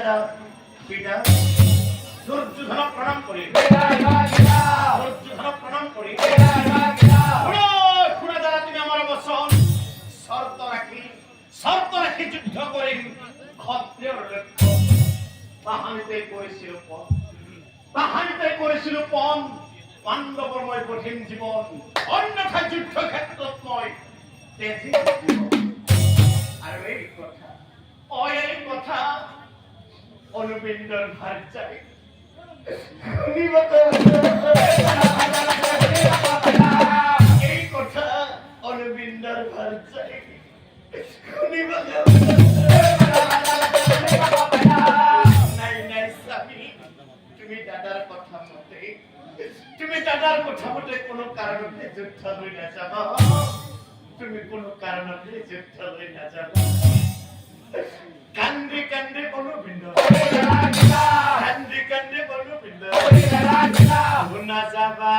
দাদা পিতা দুর্যোধন প্রণাম করি দুর্যোধন প্রণাম করি খুড়া দাদা তুমি আমার অবসর শর্ত রাখি যুদ্ধ করে ক্ষত্রিয়র লক্ষ্য তাহানিতে করেছিল পণ পাণ্ডবময় কঠিন জীবন অন্যথায় যুদ্ধক্ষেত্র নয় তেজি আর এই কথা অনুবিন্দর ভার চাই এই কথা অনুবিন্দর ভার চাই তুমি দাদার কথা মতে কোনো কারণে যুদ্ধ লই না যাবা তুমি কোনো কারণে যুদ্ধ লই না যাবা কান্দে অনুবিন্দ না যাবা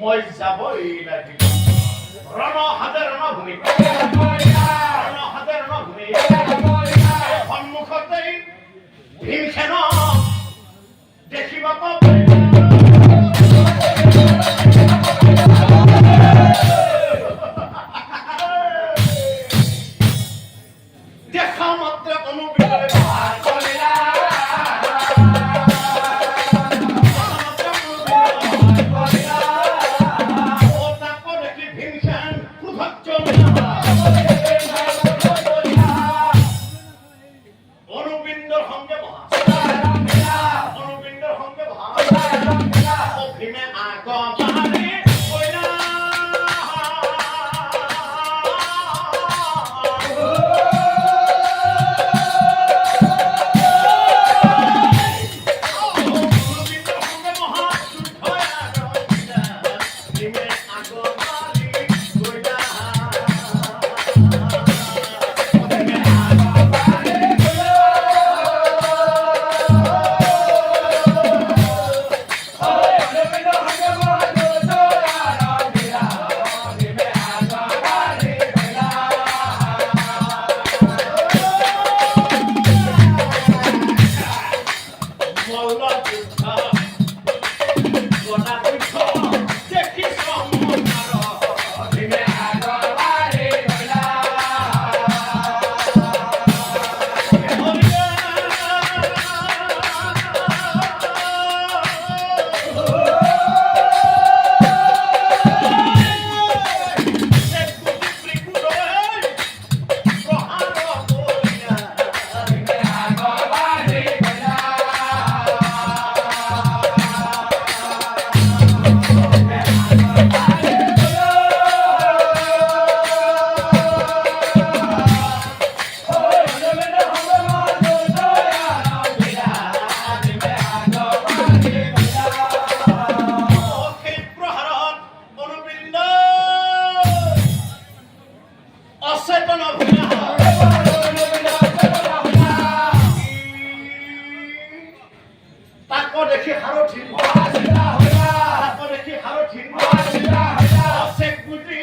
What তাকো দেখি হারো ঠিক তাকো দেখি হারো ঠিক শেখ বুঝি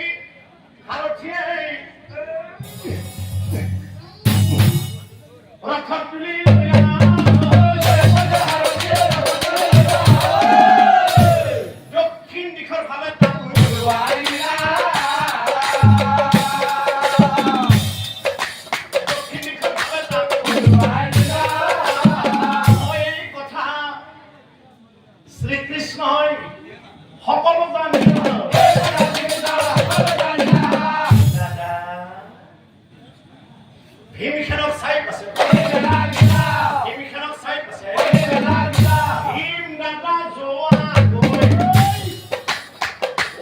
হারো ঠিক রক্ষা তুলি দক্ষিণ দিকের ভাবে শ্রীকৃষ্ণ সকলো জানে ভীমসেনক চাই আছে ভীমসেনক চাই আছে ভীম দাদা যোৱা গৈ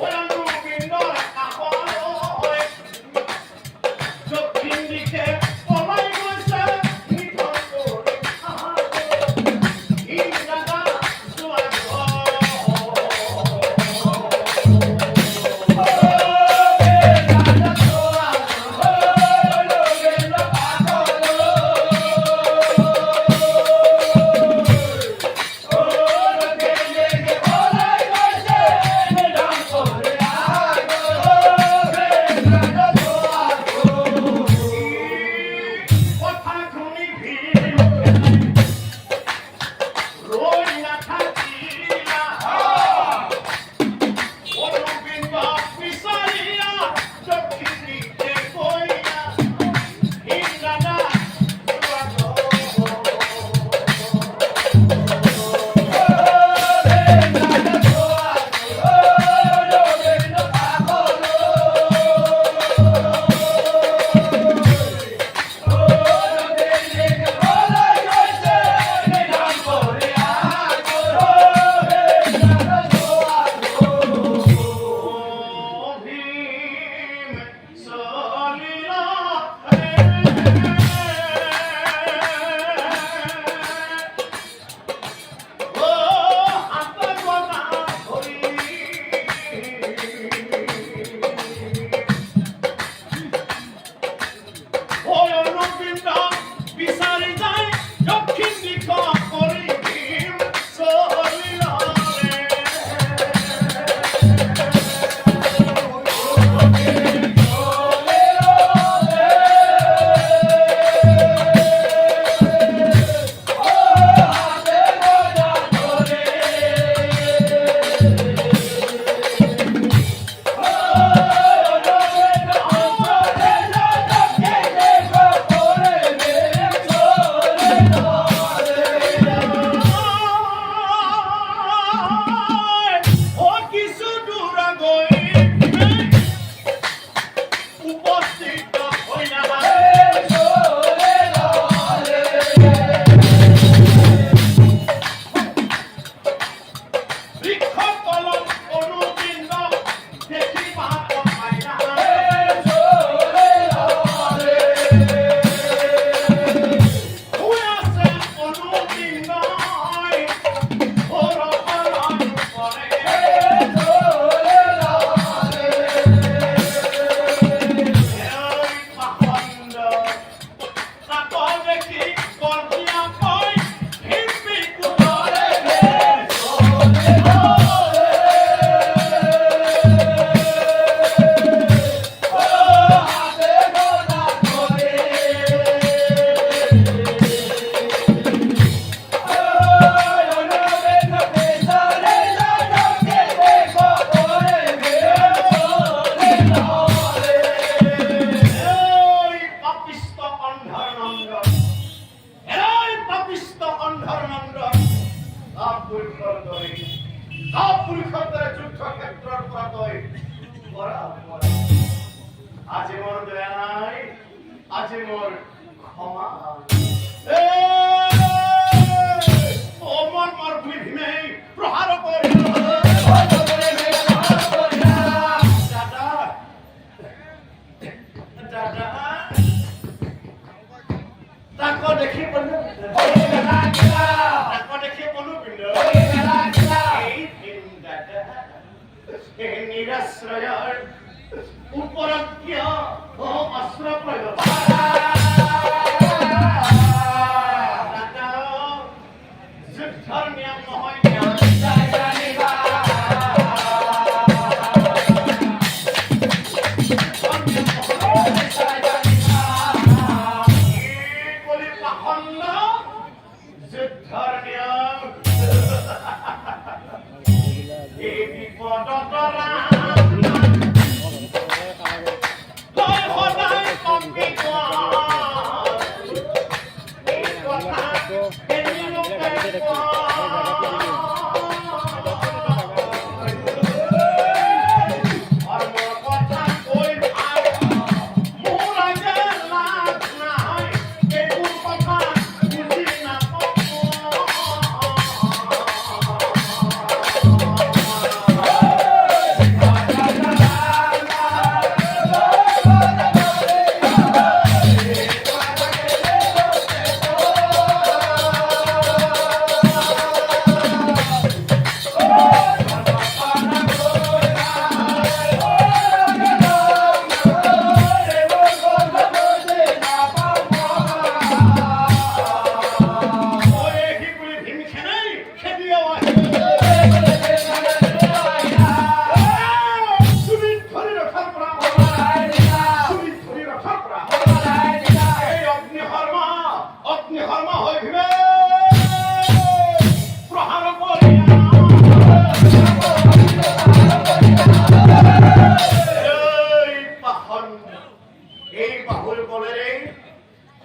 ওলানো বিন্দৰ কাষলৈ দক্ষিণ দিশে পলাই গৈছে নিধন কৰি ভীম দাদা যোৱা আজি মোর দয়া নাই, আজি মোর ক্ষমা। মোর ভীমে প্রহার করে দাদা দাদা তাকো দেখি বন্ধু তাকো দেখি বন্ধু বিন্দু এই ভীম দাদা এই নিরাশ্রয়র উপরাজ্ঞ ও অস্ত্র প্রয়োগ রাজা যুদ্ধর নিয়ম নহয় কলি পাখন্দ যুদ্ধর নিয়ম এই বিপদত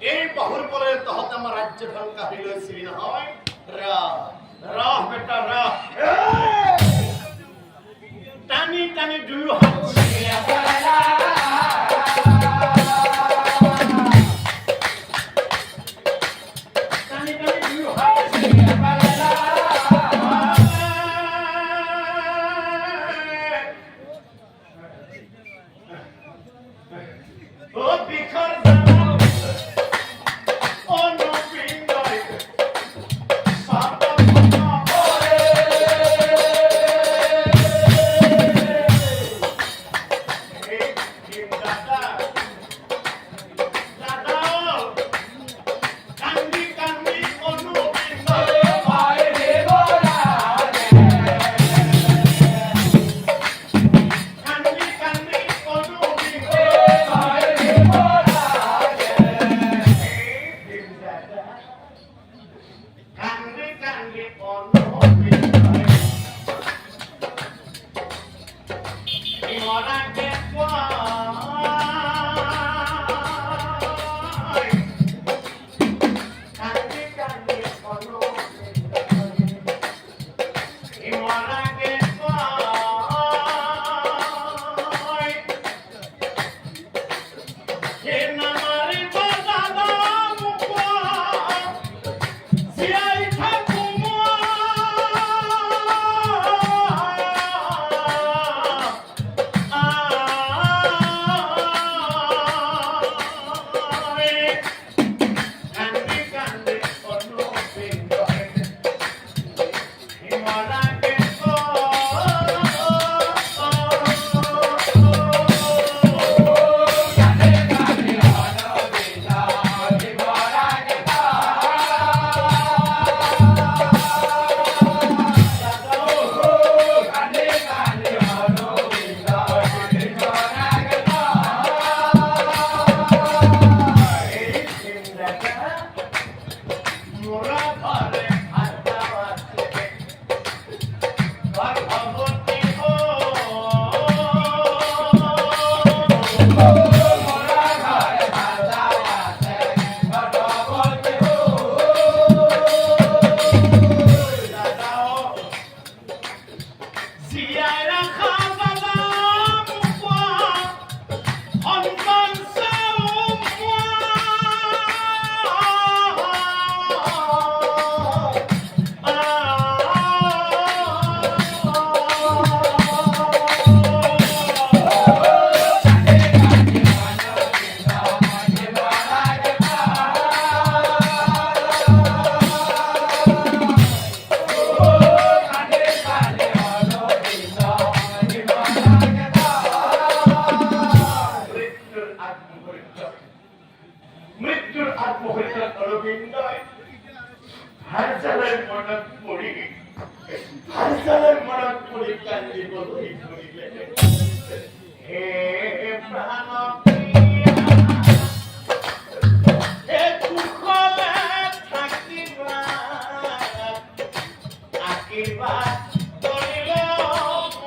এই বাহুর বলে তহতে আমার রাজ্য ঢলকা হইল শ্রী নহয় রাহ বেটা রাহ টানি টানি দুয়ো হাত টানি টানি দুয়ো হাত ও বিখর পবিত্র অরবিন্দয় হাজারের মনত পড়ি হাজারের মনত পড়ি কান্দি বলই করিলে হে প্রাণ হে কুশলে থাকিবা আশীর্বাদ কৰিলে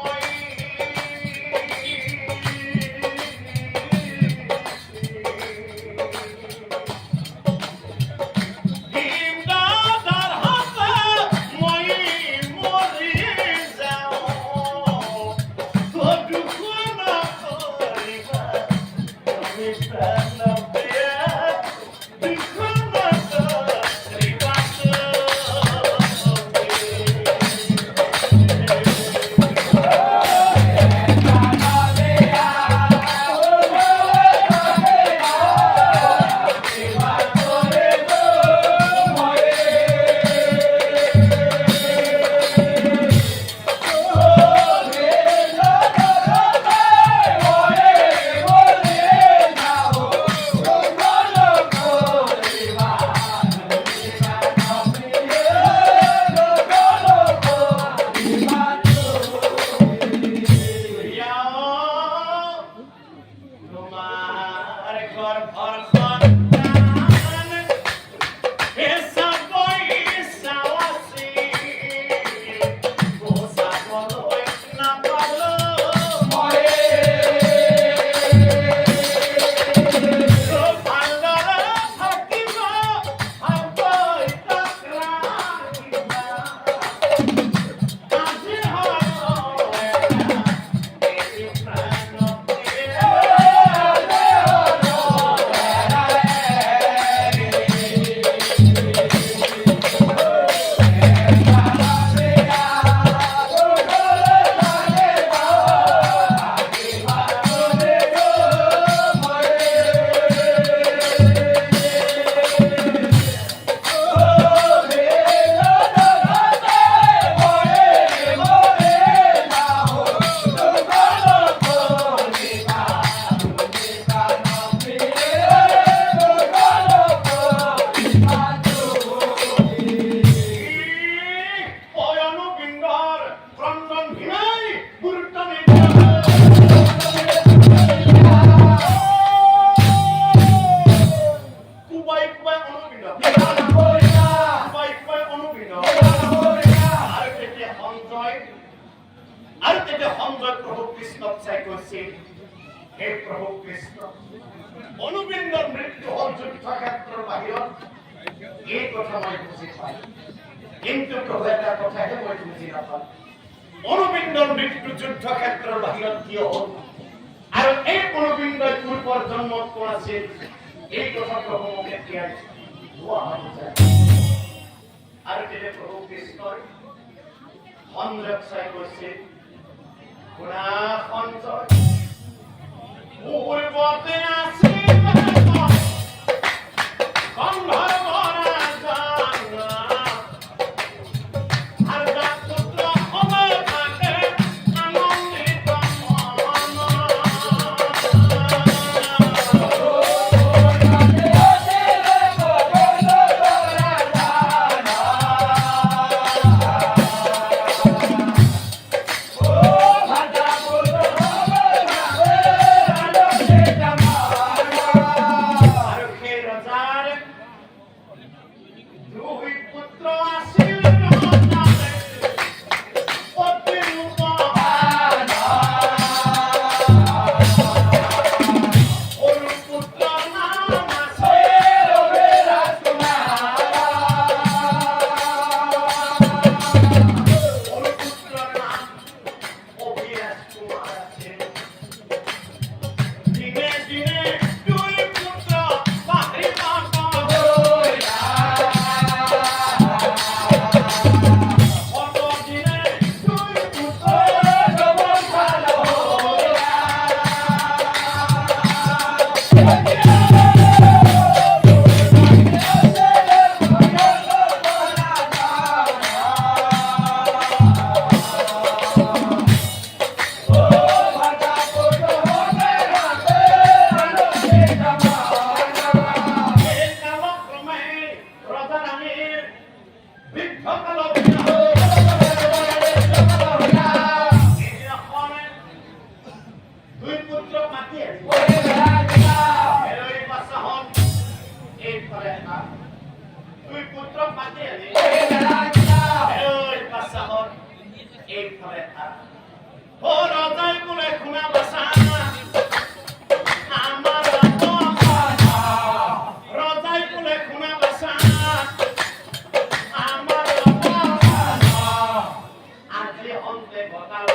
মই অনুবিন্দৰ মৃত্যু হল যুদ্ধক্ষেত্ৰৰ বাহিৰত এই কথা মই বুজি পাই কিন্তু প্ৰভু এটা কথাহে মই বুজি নাপাওঁ অনুবিন্দৰ মৃত্যু যুদ্ধক্ষেত্ৰৰ বাহিৰত কিয় হল আৰু এই অনুবিন্দই পূৰ্বৰ জন্মত কোন আছিল এই কথা প্ৰভু মোক এতিয়া আৰু তেনে প্ৰভু কৃষ্ণই সঞ্জয় চাই কৈছে শুনা সঞ্জয় পূৰ্বতে আছিল Come on. মাতি আছে এই বাসাহত এইফালে দুই পুত্র মাতি আছে এই বাসাহত এইফালে ও রজাই বলে খুনা বাসা আমার রজাই বলে খুনা বাসা আমার আজি অন্তে গতাল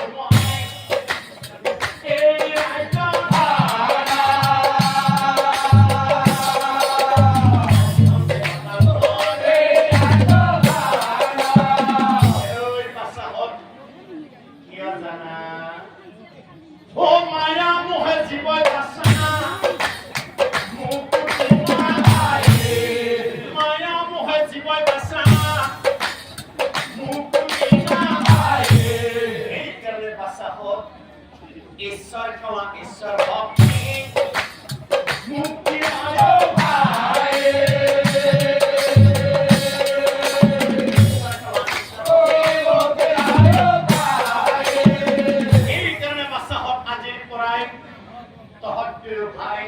ঈশ্বর খাওয়া ঈশ্বর ভক্তি মুক্তি এই কারণে বাসা হক আজির পরাই তহদ্দুর ভাই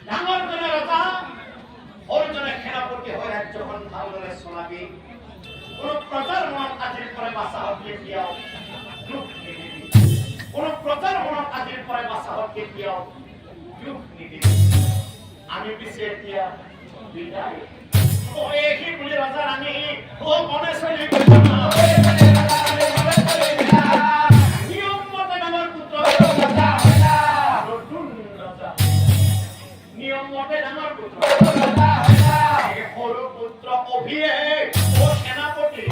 ডাঙর জনে রাজা অর্জনে সেনাপতি হয়ে রাজ্যখন ভালদৰে চলাবি কোন প্রচার মন আজির পরে বাসা হককে দিয়াও দুঃখ নিদিবি কোন প্রচার মন আজির পরে বাসা হককে দিয়াও দুঃখ নিদিবি আমি পিছে এতিয়া বিদায় ও এই বুলি রাজা রানী ও মনে চলি নিয়ম মতে ডাঙৰ পুত্ৰ নতুন ৰাজা নিয়ম মতে ডাঙৰ পুত্ৰ সৰু পুত্ৰ অভিয়ে ও সেনাপতি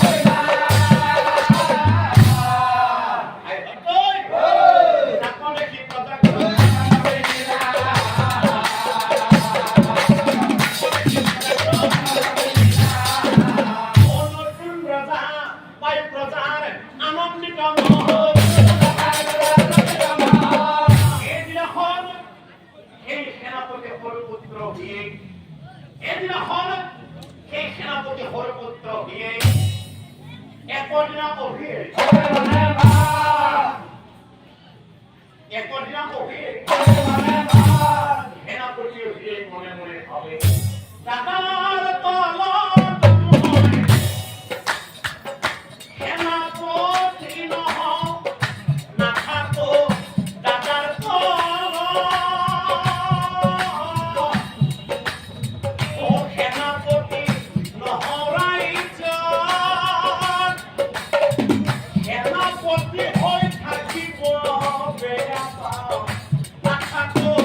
মনে মনে হবে দাদার তলত সেনাপতি নহ নাথাকো দাদার ও সেনাপতি নহৰাই সেনাপতি হৈ থাকিব বেয়া পাওঁ নাথাকো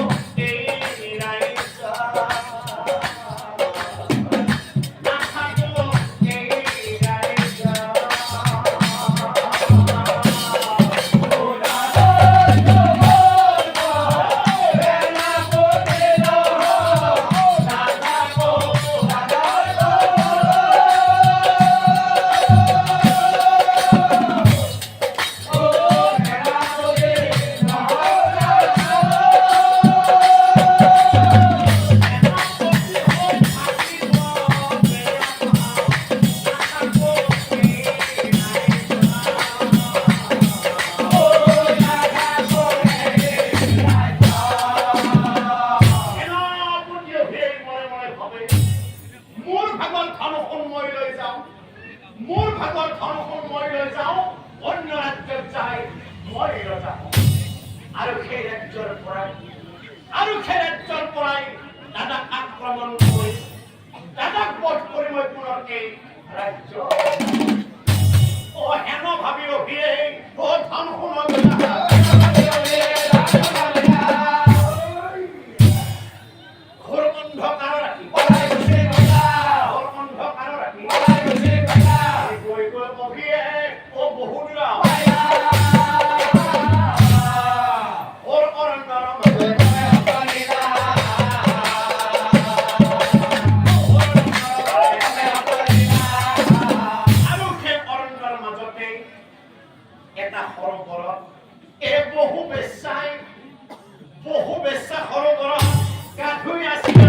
দাদা আক্রমণ করে দাদা বধ করে মই পুনৰ এই ৰাজ্য ও হেন ভাবিও ভিয়ে ও ধন শুনো ঘোর অন্ধকার রাখি ঘোর অন্ধকার রাখি গৈ গৈ অভিয়ে ও বহুদূৰা ওর অৰণ্যৰ মাজে এটা সৰোবৰত এই বহু বেচা সৰোবৰত গা ধুই আছিল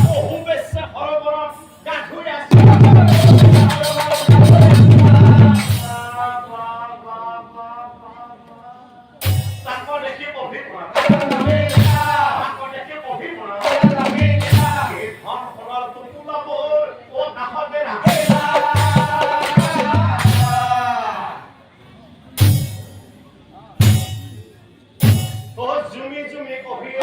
বহু বেচা সৰোবৰত গা ধুই আছিল পঢ়িবনা আগতে পঢ়িবনা এই ধন সোণৰ টোপোলাবোৰ ও নাহতে না ও জুমি জুমি কহিয়ে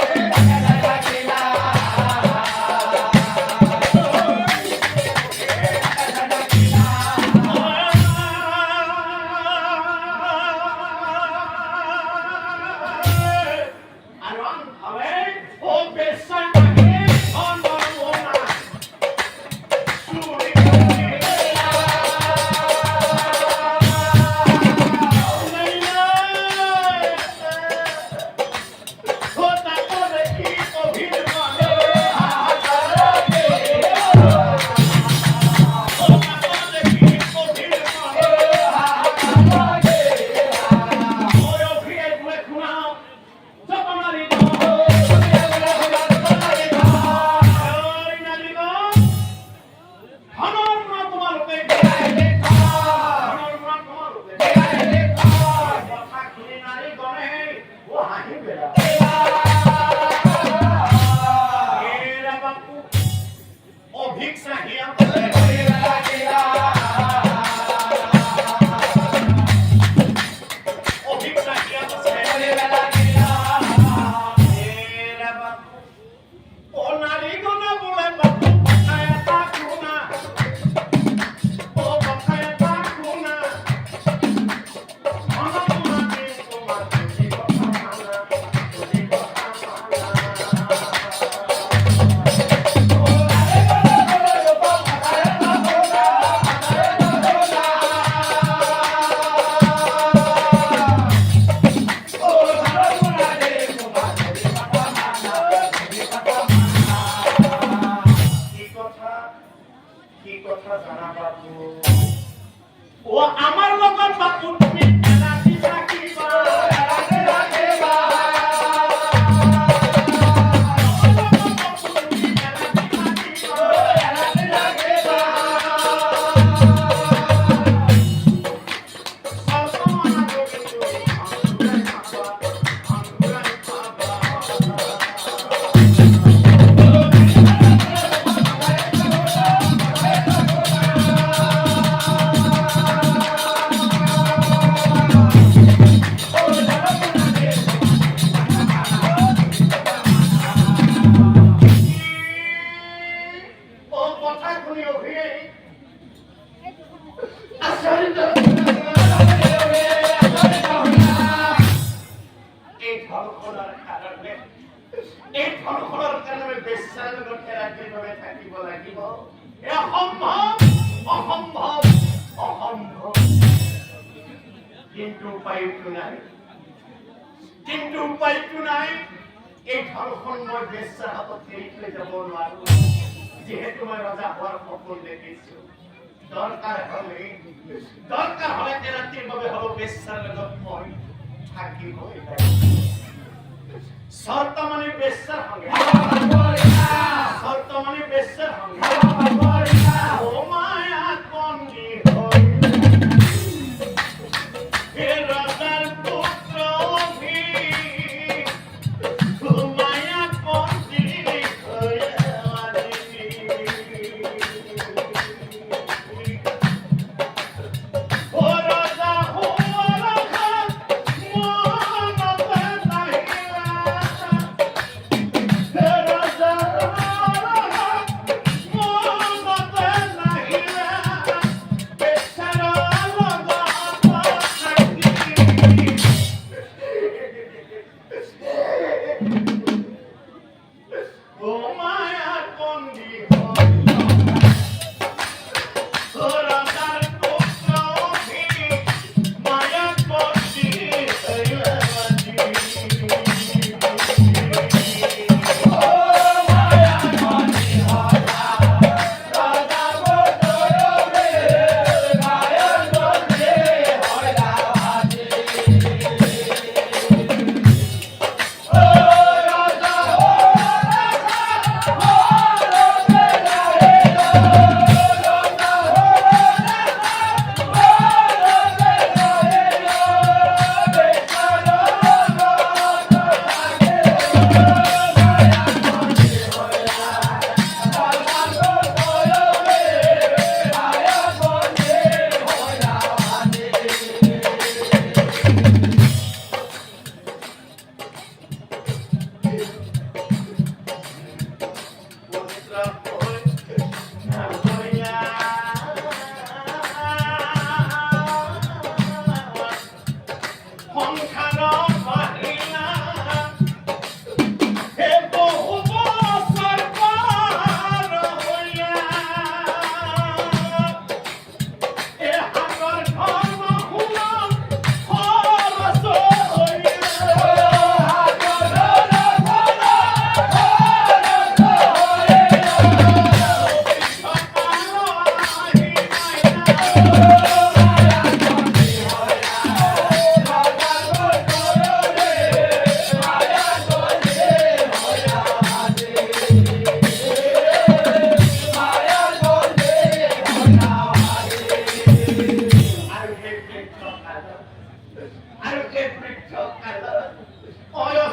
কিন্তু উপায়টো নাই এই ঘৰখন মই বেশ্যাৰ হাতত এৰি থৈ যাব নোৱাৰো যিহেতু মই ৰজা হোৱাৰ সপোন দেখিছো দৰকাৰ হলে ৰাতিৰ বাবে হ'ব বেশ্যাৰ লগত মই থাকিবই শর্ত মানে বেশ্যার সঙ্গে ও মায়া কন্দি হই হে রাজার পুত্র ভি ও মায়া কন্দি হই ও রাজা হওয়া রাখা মন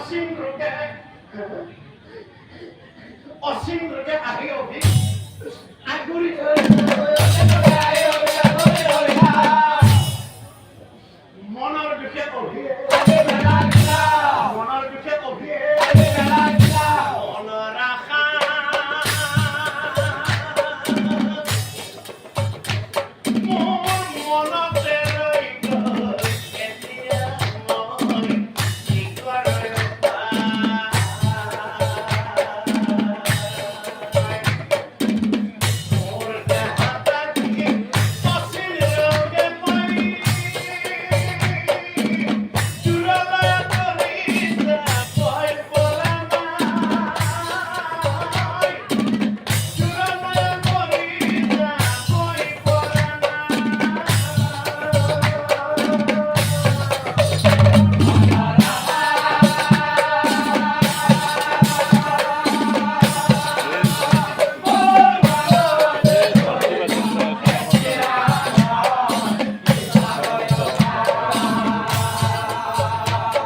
অসীম ৰোগে আহি অভি আগুৰি মনৰ দুখে অভি মনৰ দুখে অভি মনৰ আশা মোৰ মনতে ৰৈ গ'ল এতিয়া মই কি কৰিম মোৰ দেহত কি অচিন ৰোগে পৰি চুৰলৈ কৰিছে ভয় পৰা নাই চুৰলৈ কৰিছে ভয় পৰা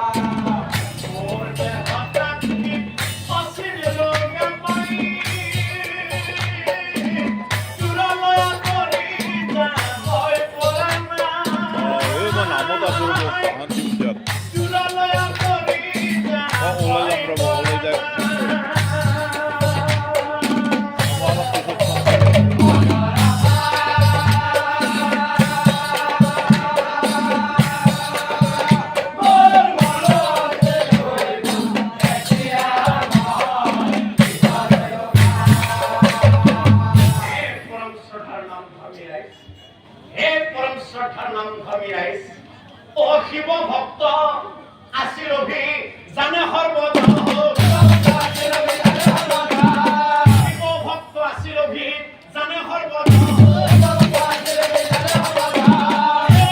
মোৰ দেহত কি অচিন ৰোগে পৰি চুৰলৈ কৰিছে ভয় পৰা Öğmen Ahmet abi hangi bir চুৰলৈ কৰিছে olacak bravo olacak. পৰম শ্ৰদ্ধাৰ নাম ধৰ্মী ৰাইজ হে পৰম শ্ৰদ্ধাৰ নাম ধৰ্মী ৰাইজ অ শিৱ ভক্ত আছিল অভি জানে সৰ্বদা শিৱ ভক্ত আছিল অভি জানে সৰ্বদা হে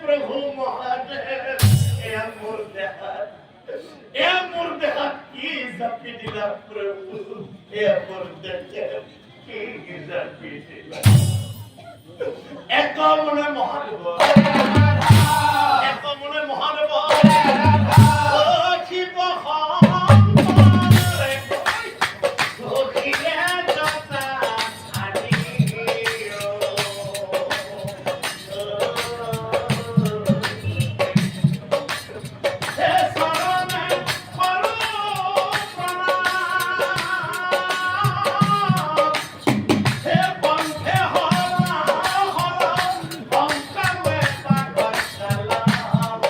প্ৰভু মহাদেৱ এয়া মোৰ দেহত কি জাপি দিলা প্ৰভু এয়া মোৰ দেহত কি জাপি দিলা এক মনে মহাদেৱ ও শিৱ শংকৰে সখিলে জতা আনি হে চৰণে কৰো প্ৰণাম হে বন্ধে হৰা হৰা বংকাৱে পাগল চলাব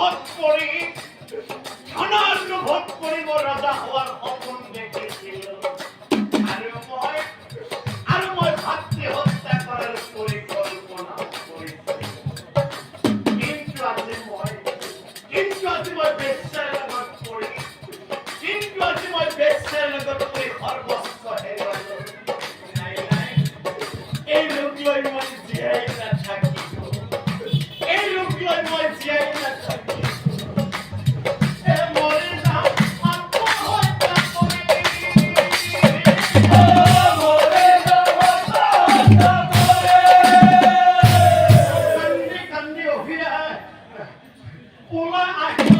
ভোট করি খানার ভোট করিব রাজা হওয়ার স্বপ্ন দেখেছিল আর মই ভাতৃ হত্যা করার পরিকল্পনা করেছি কিন্তু আজি মই বেশ্যাৰ লগত পৰি কিন্তু আজি মই বেশ্যাৰ লগত পৰি সৰ্বস্ব হেৰুৱালো নাই এই লোক লৈ মই জীয়াই নাথাকিলো এই লোক লৈ মই জীয়াই নাথাকিলো মৰি যাম আত্মহত্যা কৰি কান্দি কান্দি অভিৰায় ওলাই আহি